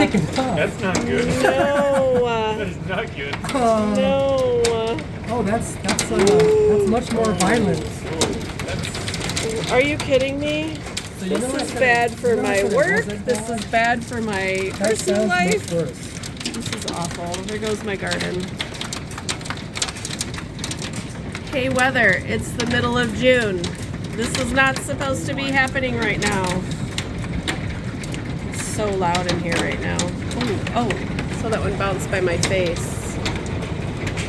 Take it off. That's not good. No. That is not good. No. Oh, that's much more violent. Are you kidding me? So you know This what is I bad said- for you know my what I said it work. wasn't This bad? is bad for my That personal sounds life. much worse. This is awful. There goes my garden. Hey, weather. It's the middle of June. This is not supposed to be happening right now. It's so loud in here right now. Oh, so that one bounced by my face.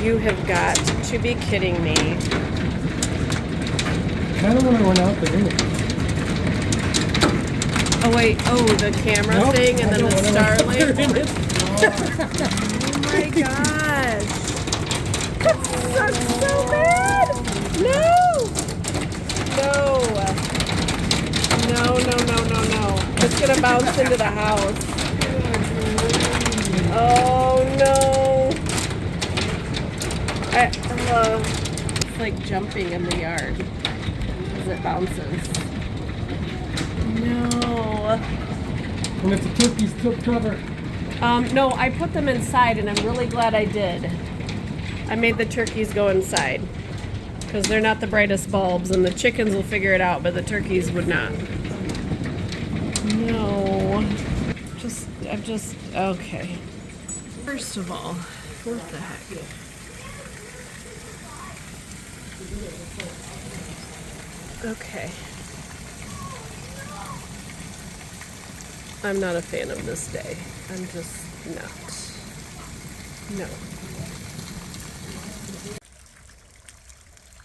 You have got to be kidding me. Kind of want to run out the window. Oh, wait. Oh, the camera Nope, thing and I then don't the wanna run out there in Starlink. it. Oh my gosh. That sucks so bad. No. No. It's going to bounce into the house. Oh no. It's like jumping in the yard as it bounces. No. And if the turkeys took cover. No, I put them inside and I'm really glad I did. I made the turkeys go inside because they're not the brightest bulbs and the chickens will figure it out, but the turkeys would not. No. Okay. First of all, what the heck? Okay. I'm not a fan of this day. I'm just not. No.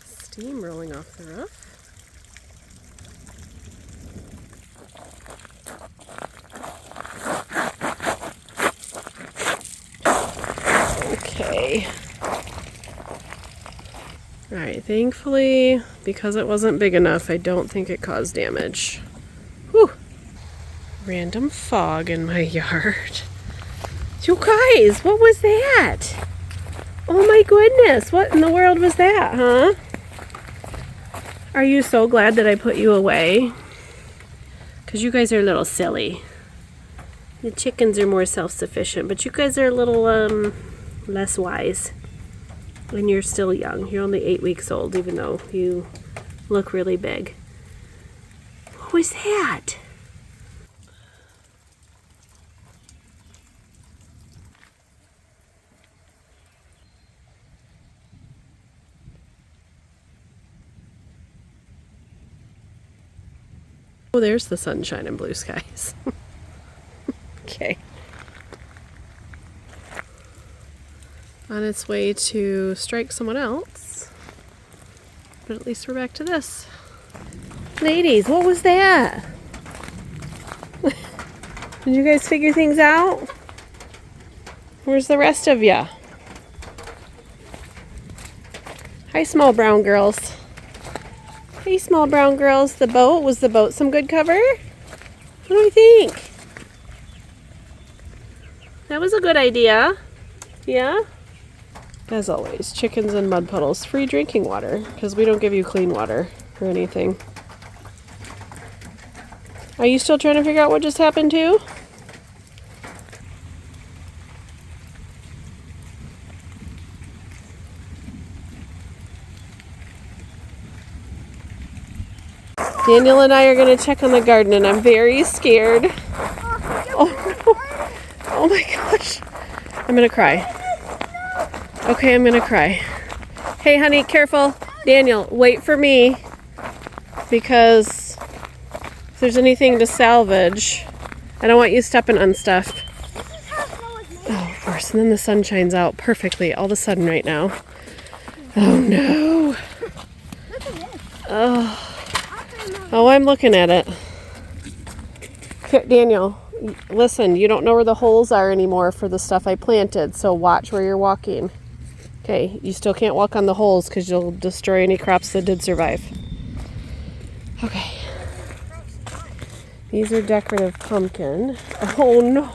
Steam rolling off the roof. Okay. Alright, thankfully, because it wasn't big enough, I don't think it caused damage. Whew. Random fog in my yard. You guys, what was that? Oh my goodness, what in the world was that, huh? Are you so glad that I put you away? Because you guys are a little silly. The chickens are more self-sufficient, but you guys are a little, less wise. And you're still young. You're only 8 weeks old, even though you look really big. What was that? Oh, there's the sunshine and blue skies. Okay. On its way to strike someone else. But at least we're back to this. Ladies, what was that? Did you guys figure things out? Where's the rest of ya? Hi, small brown girls. Hey, small brown girls. The boat, was the boat some good cover? What do we think? That was a good idea. Yeah? As always, chickens and mud puddles. Free drinking water, because we don't give you clean water or anything. Are you still trying to figure out what just happened too? Daniel and I are going to check on the garden, and I'm very scared. Oh, no. Oh my gosh. I'm going to cry. Okay, I'm going to cry. Hey, honey, careful. Daniel, wait for me. Because if there's anything to salvage, I don't want you stepping on stuff. Oh, of course. And then the sun shines out perfectly all of a sudden right now. Oh, no. Oh. Oh, I'm looking at it. Here, Daniel, listen, you don't know where the holes are anymore for the stuff I planted, so watch where you're walking. Okay, you still can't walk on the holes because you'll destroy any crops that did survive. Okay. These are decorative pumpkin. Oh no.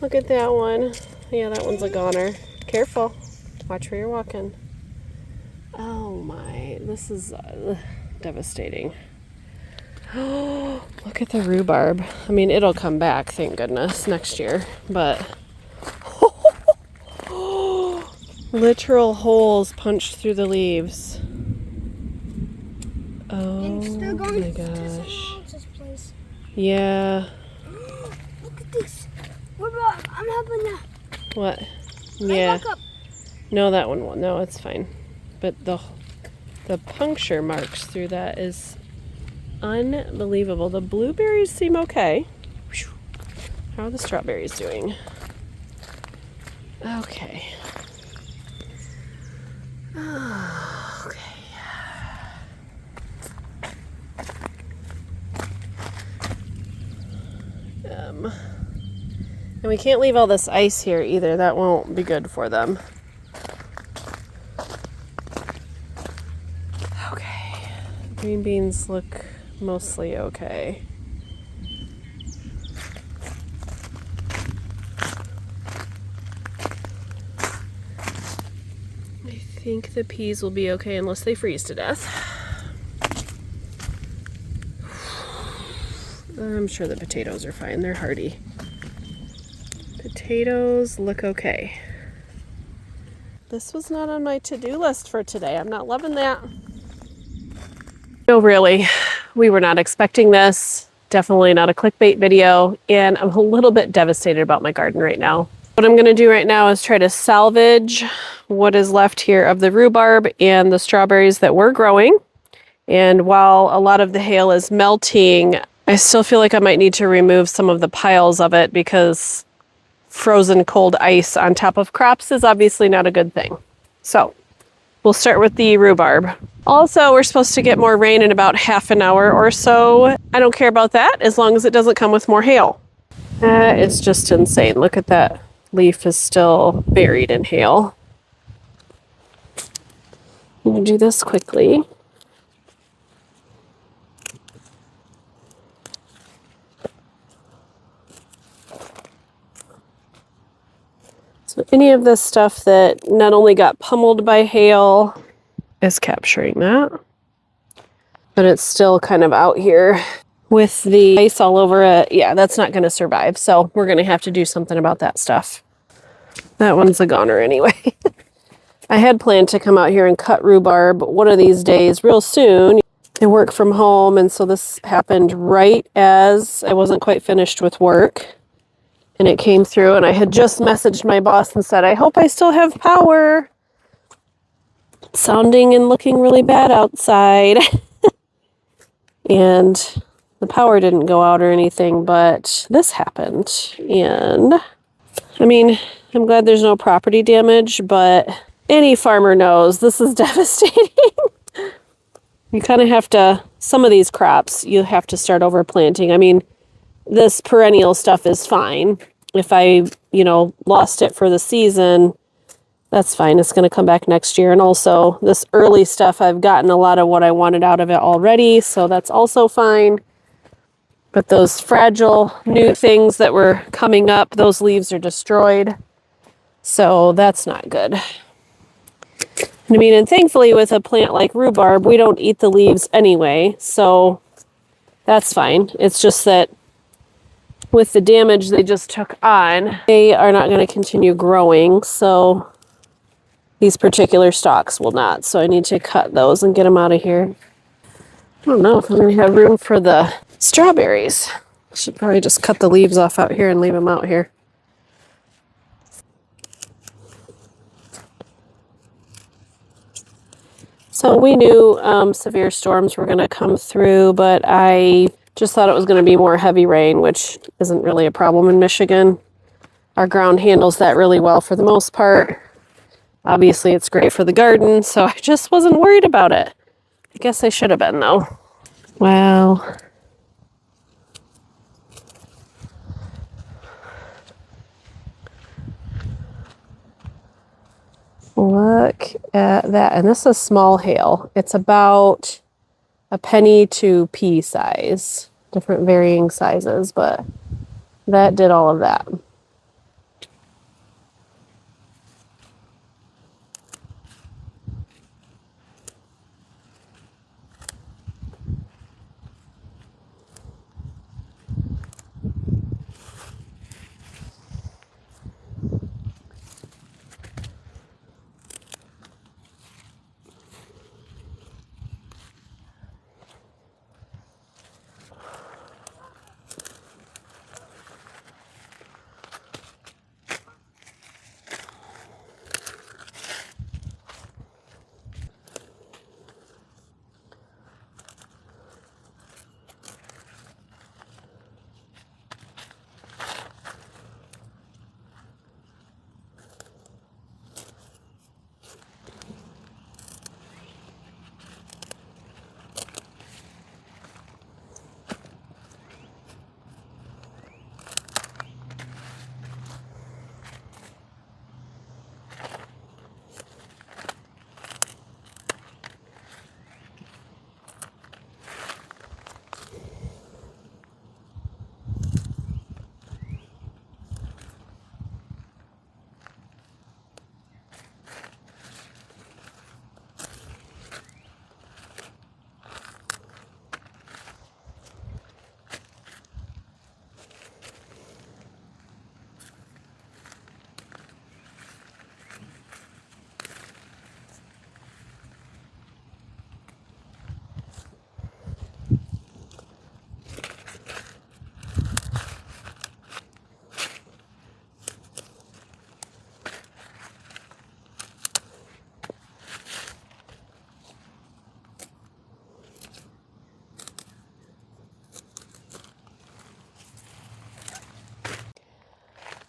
Look at that one. Yeah, that one's a goner. Careful. Watch where you're walking. Oh my, this is devastating. Oh, look at the rhubarb. I mean, it'll come back, thank goodness, next year. But literal holes punched through the leaves. Oh my gosh. Yeah. Look at this. What about, I'm having that. What? Right, Yeah. look up. No, that one won't. No, it's fine. But the puncture marks through that is unbelievable. The blueberries seem okay. How are the strawberries doing? Okay. Okay. And we can't leave all this ice here either. That won't be good for them. Okay. Green beans look mostly okay. I think the peas will be okay unless they freeze to death. I'm sure the potatoes are fine. They're hardy. Potatoes look okay. This was not on my to-do list for today. I'm not loving that. No, really. We were not expecting this. Definitely not a clickbait video. And I'm a little bit devastated about my garden right now. What I'm going to do right now is try to salvage what is left here of the rhubarb and the strawberries that were growing. And while a lot of the hail is melting, I still feel like I might need to remove some of the piles of it because frozen cold ice on top of crops is obviously not a good thing. So we'll start with the rhubarb. Also, we're supposed to get more rain in about half an hour or so. I don't care about that as long as it doesn't come with more hail. That is just insane. Look at that. Leaf is still buried in hail. I'm going to do this quickly. So any of this stuff that not only got pummeled by hail is capturing that, but it's still kind of out here with the ice all over it. Yeah, that's not going to survive. So we're going to have to do something about that stuff. That one's a goner anyway. I had planned to come out here and cut rhubarb one of these days real soon. I work from home, and so this happened right as I wasn't quite finished with work. And it came through, and I had just messaged my boss and said, I hope I still have power. It's sounding and looking really bad outside. And the power didn't go out or anything, but this happened. And I mean, I'm glad there's no property damage, but any farmer knows this is devastating. You kind of have to, some of these crops, you have to start over planting. I mean, this perennial stuff is fine. If I, lost it for the season, that's fine. It's going to come back next year. And also this early stuff, I've gotten a lot of what I wanted out of it already. So that's also fine. But those fragile new things that were coming up, those leaves are destroyed. So that's not good. I mean, and thankfully with a plant like rhubarb, we don't eat the leaves anyway. So that's fine. It's just that with the damage they just took on, they are not going to continue growing. So these particular stalks will not. So I need to cut those and get them out of here. I don't know if I'm going to have room for the strawberries. I should probably just cut the leaves off out here and leave them out here. So we knew severe storms were going to come through, but I just thought it was going to be more heavy rain, which isn't really a problem in Michigan. Our ground handles that really well for the most part. Obviously, it's great for the garden, so I just wasn't worried about it. I guess I should have been, though. Wow. Look at that. And this is small hail. It's about a penny to pea size. Different varying sizes, but that did all of that.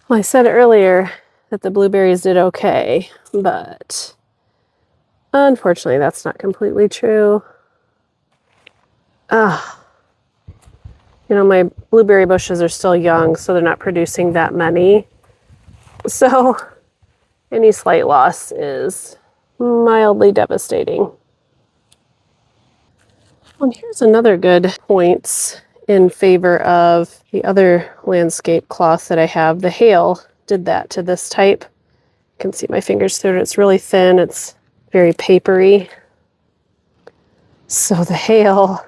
Well, I said earlier that the blueberries did okay, but unfortunately that's not completely true. My blueberry bushes are still young, so they're not producing that many. So any slight loss is mildly devastating. And here's another good point in favor of the other landscape cloth that I have. The hail did that to this type. You can see my fingers through it. It's really thin. It's very papery. So the hail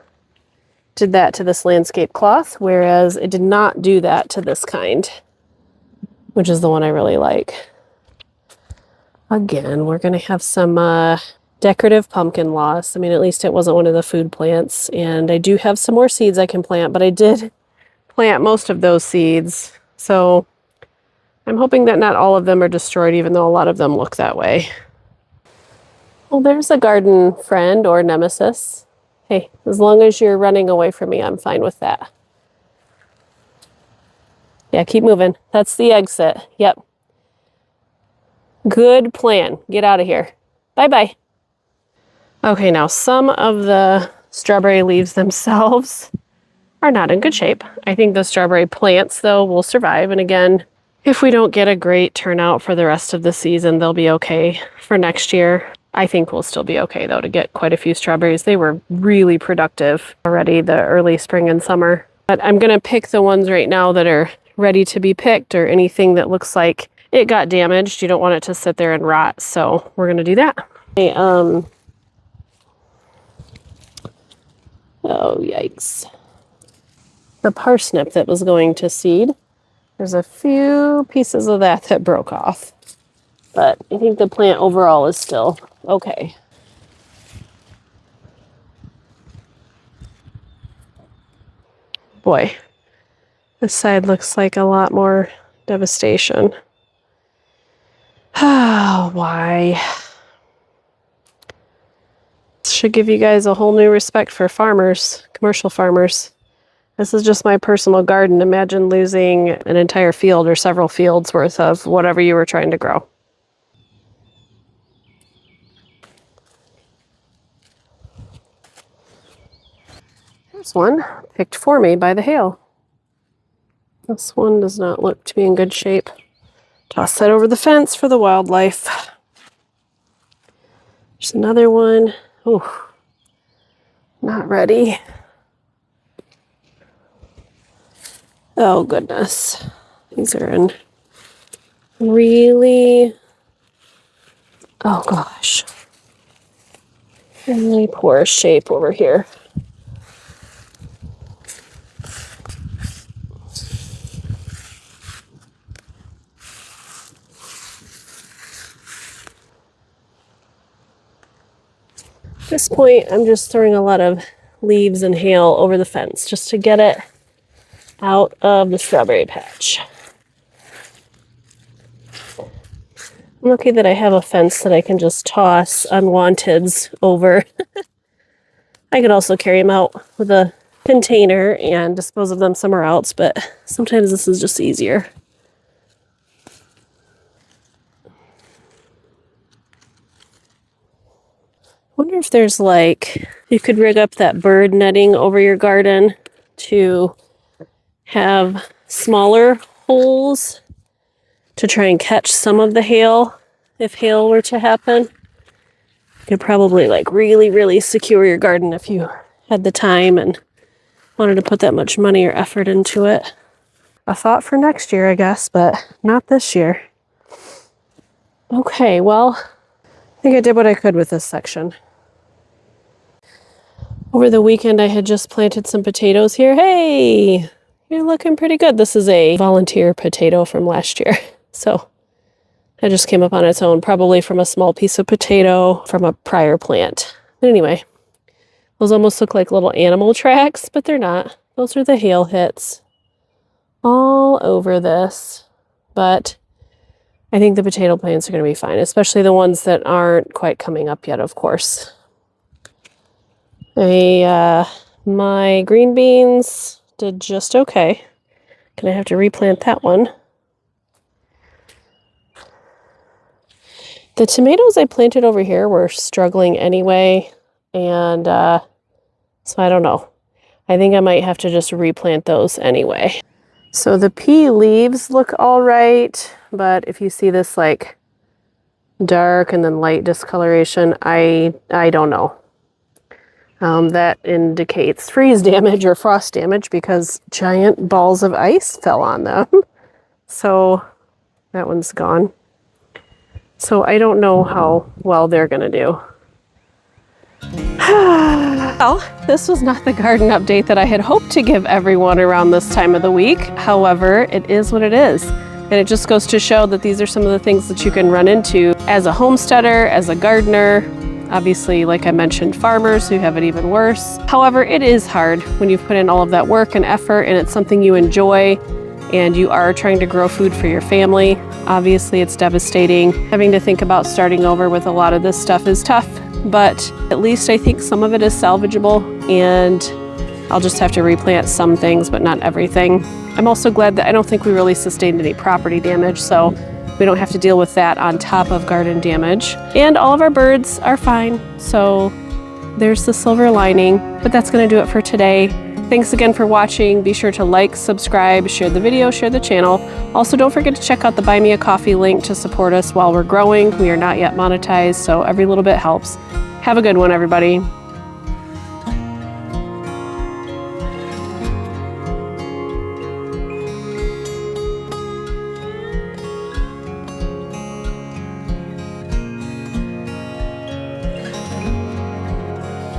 did that to this landscape cloth, whereas it did not do that to this kind, which is the one I really like. Again, we're going to have some decorative pumpkin loss. I mean, at least it wasn't one of the food plants. And I do have some more seeds I can plant, but I did plant most of those seeds. So I'm hoping that not all of them are destroyed, even though a lot of them look that way. Well, there's a garden friend or nemesis. Hey, as long as you're running away from me, I'm fine with that. Yeah, keep moving. That's the exit. Yep. Good plan. Get out of here. Bye-bye. Okay, now some of the strawberry leaves themselves are not in good shape. I think the strawberry plants, though, will survive. And again, if we don't get a great turnout for the rest of the season, they'll be okay for next year. I think we'll still be okay, though, to get quite a few strawberries. They were really productive already the early spring and summer. But I'm going to pick the ones right now that are ready to be picked, or anything that looks like it got damaged. You don't want it to sit there and rot, so we're going to do that. Okay, oh, yikes. The parsnip that was going to seed, there's a few pieces of that broke off. But I think the plant overall is still okay. Boy, this side looks like a lot more devastation. Oh, why? This should give you guys a whole new respect for farmers, commercial farmers. This is just my personal garden. Imagine losing an entire field or several fields worth of whatever you were trying to grow. Here's one picked for me by the hail. This one does not look to be in good shape. Toss that over the fence for the wildlife. There's another one. Oh, not ready. Oh, goodness. These are in really, oh gosh, really poor shape over here. At this point, I'm just throwing a lot of leaves and hail over the fence just to get it out of the strawberry patch. I'm lucky that I have a fence that I can just toss unwanteds over. I could also carry them out with a container and dispose of them somewhere else, but sometimes this is just easier. Wonder if there's you could rig up that bird netting over your garden to have smaller holes to try and catch some of the hail if hail were to happen. You could probably really, really secure your garden if you had the time and wanted to put that much money or effort into it. A thought for next year, I guess, but not this year. Okay, well, I think I did what I could with this section. Over the weekend, I had just planted some potatoes here. Hey, you're looking pretty good. This is a volunteer potato from last year. So it just came up on its own, probably from a small piece of potato from a prior plant. But anyway, those almost look like little animal tracks, but they're not. Those are the hail hits all over this. But I think the potato plants are going to be fine, especially the ones that aren't quite coming up yet, of course. My green beans did just okay. Gonna have to replant that one. The tomatoes I planted over here were struggling anyway, and so I don't know. I think I might have to just replant those anyway. So the pea leaves look all right, but if you see this like dark and then light discoloration, I don't know. That indicates freeze damage or frost damage because giant balls of ice fell on them. So that one's gone. So I don't know how well they're gonna do. Well, this was not the garden update that I had hoped to give everyone around this time of the week. However, it is what it is. And it just goes to show that these are some of the things that you can run into as a homesteader, as a gardener. Obviously, like I mentioned, farmers who have it even worse. However, it is hard when you've put in all of that work and effort and it's something you enjoy and you are trying to grow food for your family. Obviously, it's devastating. Having to think about starting over with a lot of this stuff is tough, but at least I think some of it is salvageable, and I'll just have to replant some things, but not everything. I'm also glad that I don't think we really sustained any property damage, so we don't have to deal with that on top of garden damage. And all of our birds are fine, so there's the silver lining. But that's gonna do it for today. Thanks again for watching. Be sure to like, subscribe, share the video, share the channel. Also, don't forget to check out the Buy Me a Coffee link to support us while we're growing. We are not yet monetized, so every little bit helps. Have a good one, everybody.